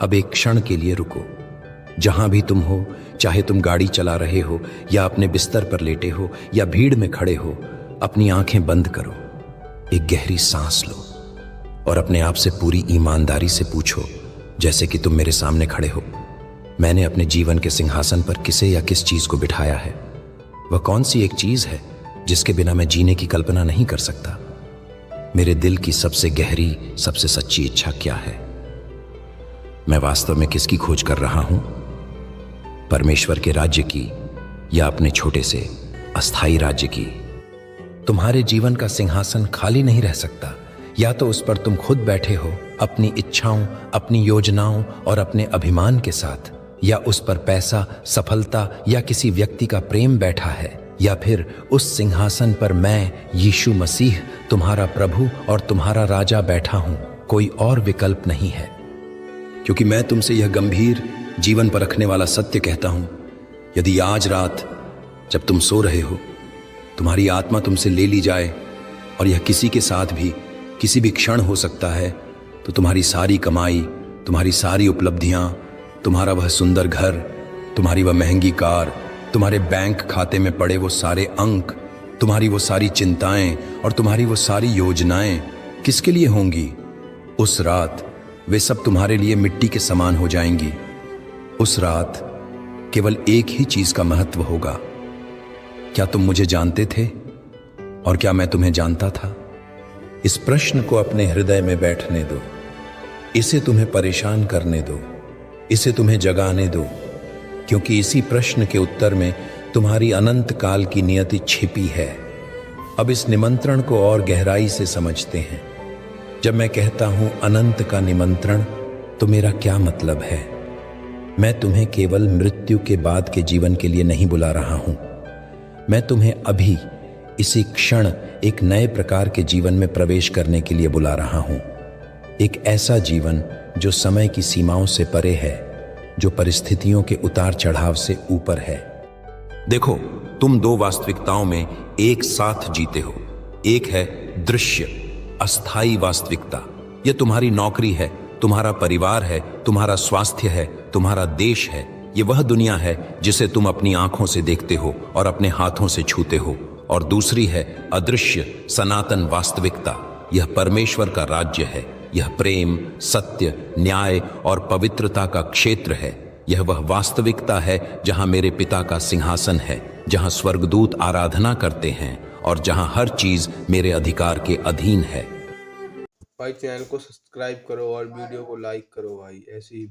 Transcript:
अब एक क्षण के लिए रुको। जहां भी तुम हो, चाहे तुम गाड़ी चला रहे हो या अपने बिस्तर पर लेटे हो या भीड़ में खड़े हो, अपनी आंखें बंद करो, एक गहरी सांस लो और अपने आप से पूरी ईमानदारी से पूछो, जैसे कि तुम मेरे सामने खड़े हो, मैंने अपने जीवन के सिंहासन पर किसे या किस चीज को बिठाया है? वह कौन सी एक चीज है जिसके बिना मैं जीने की कल्पना नहीं कर सकता? मेरे दिल की सबसे गहरी, सबसे सच्ची इच्छा क्या है? मैं वास्तव में किसकी खोज कर रहा हूं? परमेश्वर के राज्य की या अपने छोटे से अस्थाई राज्य की? तुम्हारे जीवन का सिंहासन खाली नहीं रह सकता। या तो उस पर तुम खुद बैठे हो, अपनी इच्छाओं, अपनी योजनाओं और अपने अभिमान के साथ, या उस पर पैसा, सफलता या किसी व्यक्ति का प्रेम बैठा है, या फिर उस सिंहासन पर मैं, यीशु मसीह, तुम्हारा प्रभु और तुम्हारा राजा बैठा हूं। कोई और विकल्प नहीं है। क्योंकि मैं तुमसे यह गंभीर, जीवन पर रखने वाला सत्य कहता हूं, यदि आज रात जब तुम सो रहे हो तुम्हारी आत्मा तुमसे ले ली जाए, और यह किसी के साथ भी किसी भी क्षण हो सकता है, तो तुम्हारी सारी कमाई, तुम्हारी सारी उपलब्धियां, तुम्हारा वह सुंदर घर, तुम्हारी वह महंगी कार, तुम्हारे बैंक खाते में पड़े वो सारे अंक, तुम्हारी वो सारी चिंताएं और तुम्हारी वो सारी योजनाएं किसके लिए होंगी? उस रात वे सब तुम्हारे लिए मिट्टी के समान हो जाएंगी। उस रात केवल एक ही चीज का महत्व होगा। क्या तुम मुझे जानते थे और क्या मैं तुम्हें जानता था? इस प्रश्न को अपने हृदय में बैठने दो, इसे तुम्हें परेशान करने दो, इसे तुम्हें जगाने दो, क्योंकि इसी प्रश्न के उत्तर में तुम्हारी अनंत काल की नियति छिपी है। अब इस निमंत्रण को और गहराई से समझते हैं। जब मैं कहता हूं अनंत का निमंत्रण, तो मेरा क्या मतलब है? मैं तुम्हें केवल मृत्यु के बाद के जीवन के लिए नहीं बुला रहा हूं। मैं तुम्हें अभी, इसी क्षण, एक नए प्रकार के जीवन में प्रवेश करने के लिए बुला रहा हूं। एक ऐसा जीवन जो समय की सीमाओं से परे है, जो परिस्थितियों के उतार चढ़ाव से ऊपर है। देखो, तुम दो वास्तविकताओं में एक साथ जीते हो। एक है दृश्य, अस्थाई वास्तविकता। यह तुम्हारी नौकरी है, तुम्हारा परिवार है, तुम्हारा स्वास्थ्य है, तुम्हारा देश है। यह वह दुनिया है जिसे तुम अपनी आंखों से देखते हो और अपने हाथों से छूते हो। और दूसरी है अदृश्य, सनातन वास्तविकता। यह परमेश्वर का राज्य है। यह प्रेम, सत्य, न्याय और पवित्रता का क्षेत्र है। यह वह वास्तविकता है जहां मेरे पिता का सिंहासन है, जहां स्वर्गदूत आराधना करते हैं और जहां हर चीज मेरे अधिकार के अधीन है। भाई चैनल को सब्सक्राइब करो और वीडियो को लाइक करो भाई, ऐसी ही